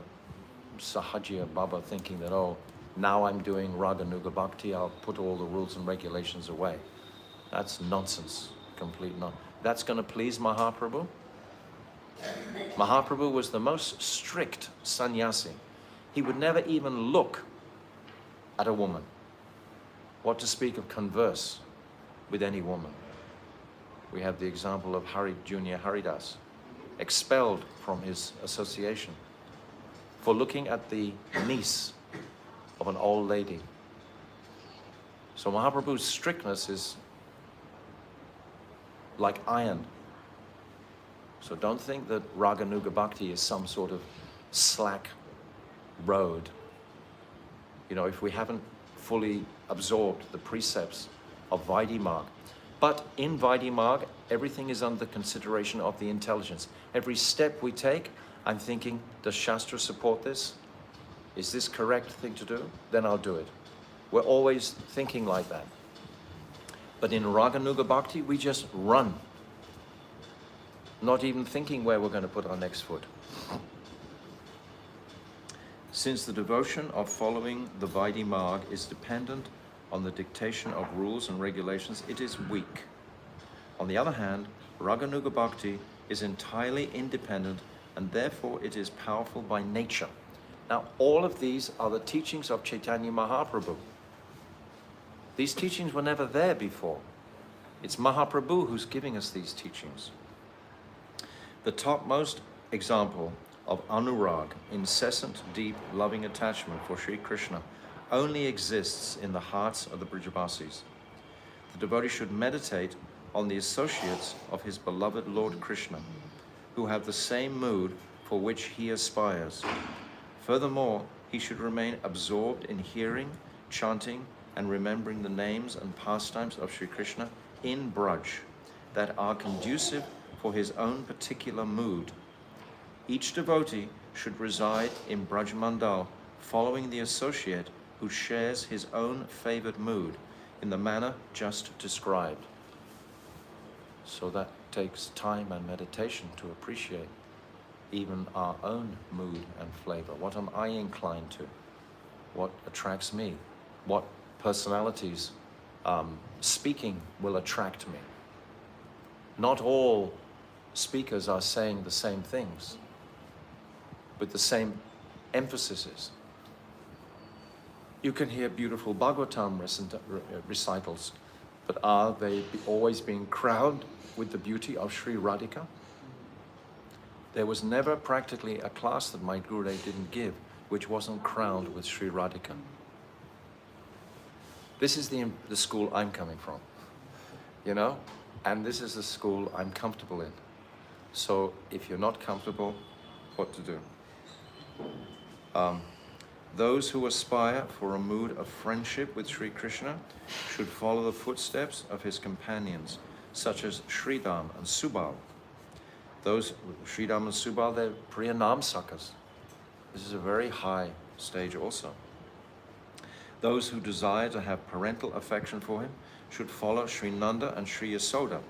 Sahajiya Baba thinking that, oh, now I'm doing Raganuga Bhakti, I'll put all the rules and regulations away. That's nonsense, complete nonsense. That's going to please Mahaprabhu? Mahaprabhu was the most strict sannyasi. He would never even look at a woman. What to speak of converse with any woman? We have the example of Junior Haridas, expelled from his association for looking at the niece of an old lady. So Mahaprabhu's strictness is like iron. So don't think that Raganuga Bhakti is some sort of slack road. You know, if we haven't fully absorbed the precepts of Vaidhi Marg. But in Vaidhi Marg, everything is under consideration of the intelligence. Every step we take, I'm thinking, does Shastra support this? Is this correct thing to do? Then I'll do it. We're always thinking like that. But in Raganuga Bhakti, we just run. Not even thinking where we're going to put our next foot. Since the devotion of following the Vaidhi Marg is dependent on the dictation of rules and regulations, it is weak. On the other hand, Raganuga Bhakti is entirely independent and therefore it is powerful by nature. Now, all of these are the teachings of Chaitanya Mahaprabhu. These teachings were never there before. It's Mahaprabhu who's giving us these teachings. The topmost example of anurag, incessant, deep, loving attachment for Sri Krishna, only exists in the hearts of the Brijabasis. The devotee should meditate on the associates of his beloved Lord Krishna, who have the same mood for which he aspires. Furthermore, he should remain absorbed in hearing, chanting, and remembering the names and pastimes of Sri Krishna in Braj that are conducive for his own particular mood. Each devotee should reside in Braj Mandal, following the associate who shares his own favored mood in the manner just described. So that takes time and meditation to appreciate even our own mood and flavor. What am I inclined to? What attracts me? What personalities speaking will attract me? Not all speakers are saying the same things with the same emphases. You can hear beautiful Bhagavatam recitals, but are they always being crowned with the beauty of Sri Radhika? There was never practically a class that my Gurudev didn't give which wasn't crowned with Sri Radhika. This is the school I'm coming from, you know? And this is the school I'm comfortable in. So if you're not comfortable, what to do? Those who aspire for a mood of friendship with Sri Krishna should follow the footsteps of his companions, such as Sridham and Subal. Those, Sridham and Subal, they're Priya Namsakas. This is a very high stage also. Those who desire to have parental affection for him should follow Sri Nanda and Sri Yasoda.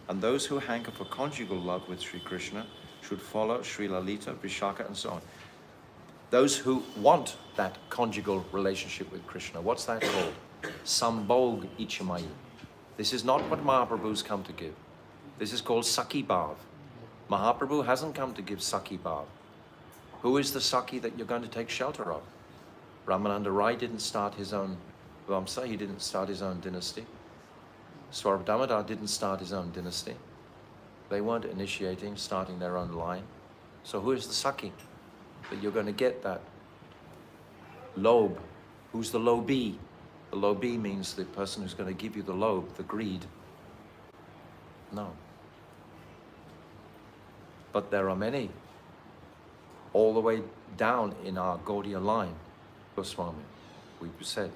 And those who hanker for conjugal love with Sri Krishna should follow Sri Lalita, Vishaka, and so on. Those who want that conjugal relationship with Krishna, what's that called? Sambhog Ichamayi. This is not what Mahaprabhu's come to give. This is called Sakhi Bhav. Mahaprabhu hasn't come to give Sakhi Bhav. Who is the Sakhi that you're going to take shelter of? Ramananda Rai didn't start his own Vamsa, he didn't start his own dynasty. Swarup Damodar didn't start his own dynasty. They weren't initiating, starting their own line. So who is the Sakhi that you're going to get that lobe? Who's the lobee? The The lobhi means the person who's going to give you the lobe, the greed. No. But there are many, all the way down in our Gaudiya line. Goswami, we said,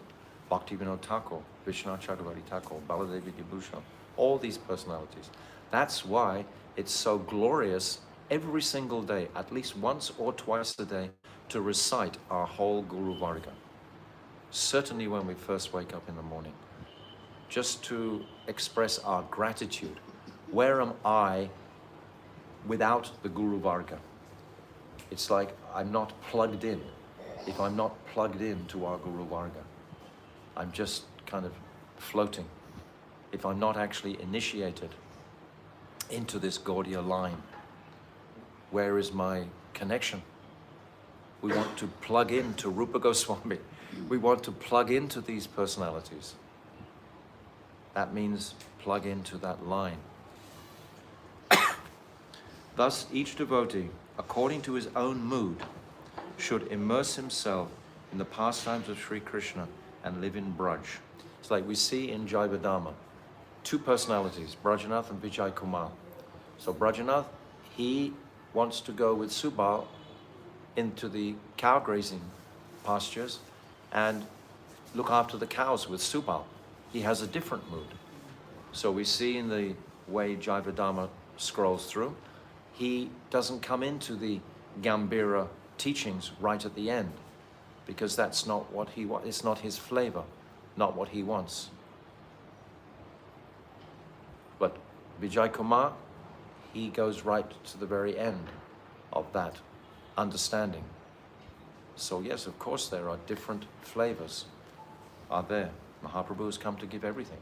Bhaktivinoda Thakur, Vishwanath Chakravarti Thakur, Baladevi Vibhushan, all these personalities. That's why it's so glorious every single day, at least once or twice a day, to recite our whole Guru Varga. Certainly when we first wake up in the morning, just to express our gratitude. Where am I without the Guru Varga? It's like I'm not plugged in. If I'm not plugged in to our Guru Varga, I'm just kind of floating. If I'm not actually initiated into this Gaudiya line, where is my connection? We want to plug into Rupa Goswami. We want to plug into these personalities. That means plug into that line. Thus, each devotee, according to his own mood, should immerse himself in the pastimes of Sri Krishna and live in Braj. It's like we see in Jaivadama, two personalities, Brajanath and Vijay Kumar. So Brajanath, he wants to go with Subal into the cow grazing pastures and look after the cows with Subal. He has a different mood. So we see in the way Jaivadama scrolls through, he doesn't come into the Gambhira teachings right at the end, because that's not what he wants. It's not his flavor, not what he wants. But Vijay Kumar, he goes right to the very end of that understanding. So yes, of course, there are different flavors are there. Mahaprabhu has come to give everything.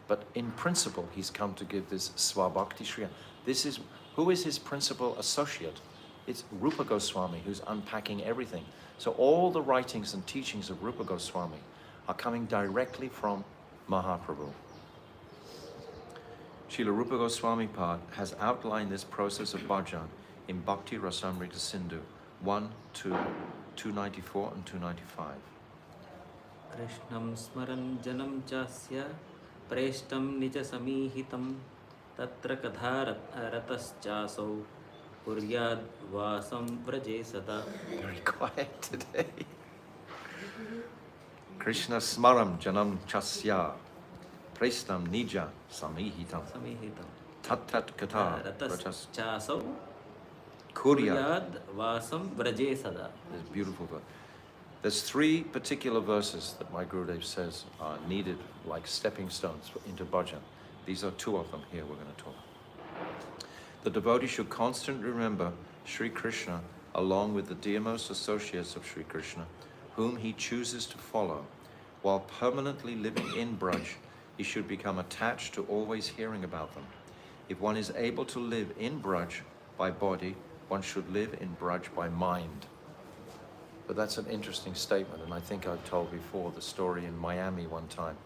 But in principle, he's come to give this Svabhakti Shriya. Who is his principal associate? It's Rupa Goswami who's unpacking everything. So all the writings and teachings of Rupa Goswami are coming directly from Mahaprabhu. Srila Rupa Goswami Pad has outlined this process of bhajan in Bhakti Rasamrita Sindhu 1, 2, 294 and 295. Krishnam smaran janam chasya preshtam nija samihitam tatra kadha rataschaso kuryad vasam vraje sada. Very quiet today. Krishna smaram janam chasya prestam nija samihitam tat katha rataschaso kuryad vasam vraje sada. This beautiful verse. There's three particular verses that my Gurudev says are needed like stepping stones into bhajan. These are two of them here we're going to talk. The devotee should constantly remember Sri Krishna along with the dearmost associates of Sri Krishna, whom he chooses to follow. While permanently living in Braj, he should become attached to always hearing about them. If one is able to live in Braj by body, one should live in Braj by mind. But that's an interesting statement, and I think I've told before the story in Miami one time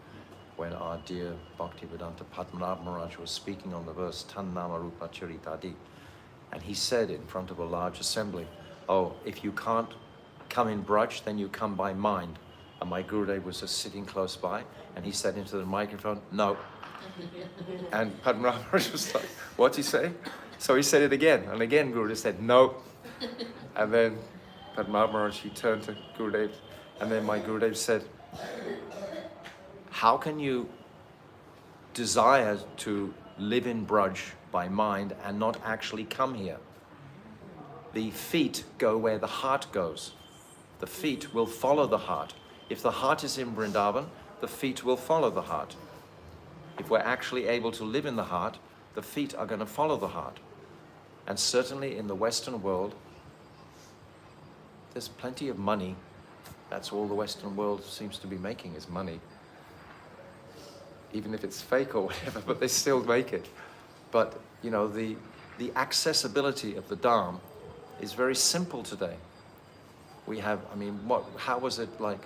when our dear Bhaktivedanta Padmanabh Maharaj was speaking on the verse Tan Nama Rupa Charitadi, and he said in front of a large assembly, oh, if you can't come in Braj, then you come by mind. And my Gurudev was just sitting close by, and he said into the microphone, no. And Padmanabh Maharaj was like, what'd he say? So he said it again, and again Gurudev said, no. And then Padmanabh Maharaj, he turned to Gurudev, and then my Gurudev said, how can you desire to live in Braj by mind and not actually come here? The feet go where the heart goes. The feet will follow the heart. If the heart is in Vrindavan, the feet will follow the heart. If we're actually able to live in the heart, the feet are going to follow the heart. And certainly in the Western world, there's plenty of money. That's all the Western world seems to be making is money. Even if it's fake or whatever, but they still make it. But, you know, the accessibility of the Dham is very simple today. We have, I mean, how was it like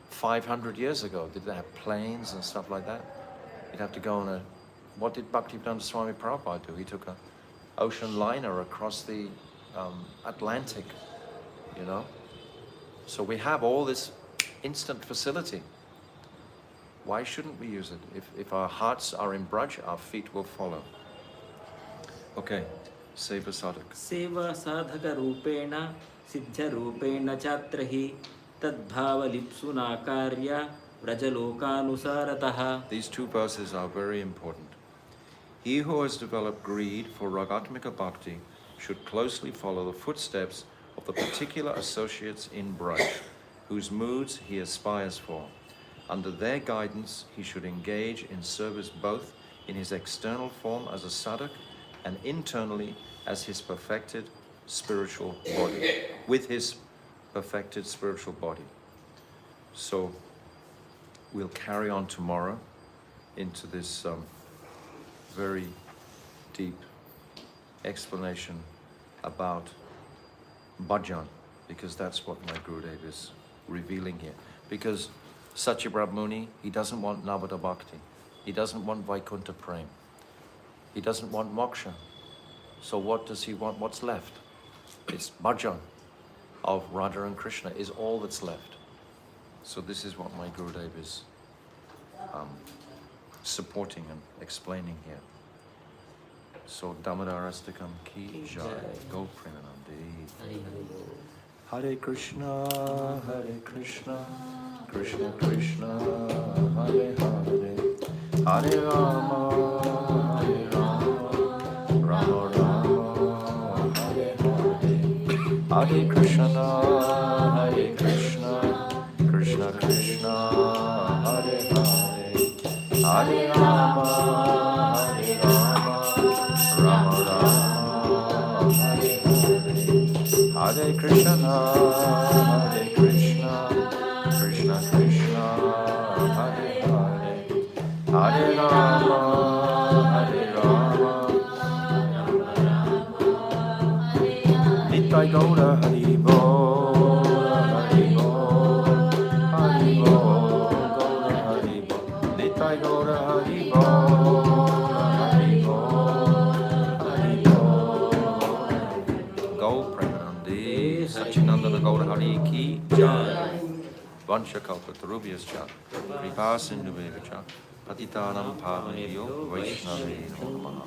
500 years ago? Did they have planes and stuff like that? You'd have to go on what did Bhaktivedanta Swami Prabhupada do? He took an ocean liner across the Atlantic, you know? So we have all this instant facility. Why shouldn't we use it? If our hearts are in Braj, our feet will follow. Okay, Seva Sadhak. सेवा साधक रूपेण सिद्ध रूपेण चात्र हि तद्भावलिप्सुना कार्या व्रजलोकानुसारतः. These two verses are very important. He who has developed greed for Ragatmika Bhakti should closely follow the footsteps of the particular associates in Braj, whose moods he aspires for. Under their guidance, he should engage in service both in his external form as a sadhak and internally as his perfected spiritual body, with his perfected spiritual body. So we'll carry on tomorrow into this very deep explanation about bhajan, because that's what my Gurudev is revealing here. Because Satyabrahma Muni, he doesn't want Navada Bhakti. He doesn't want Vaikuntha Prem. He doesn't want moksha. So what does he want? What's left? It's bhajan of Radha and Krishna is all that's left. So this is what my Gurudev is supporting and explaining here. So Damodarastakam ki jai. Go Premanandi. Hare Krishna, Krishna Krishna, Hare Hare, Hare Rama, Rama Rama, Hare Hare, Hare Krishna, Krishna Krishna, Hare Hare, Hare Rama, Rama Rama, Hare Hare, Hare Krishna, Krishna Krishna, Hare Hare, Hare Rama, Nitai Gaura Hari Bol, Hari Bol, Hari Bol, Gaura Hari Bol, Nitai Gaura Hari Bol, Hari Bol, Hari Bol. Go Premanandi, Sachinandana Gaura Hari Ki Jai. Vanchakalpatarubhyascha, Kripa Sindhu Patitanam Pavanebhyo Vaishnaveyo Namaha.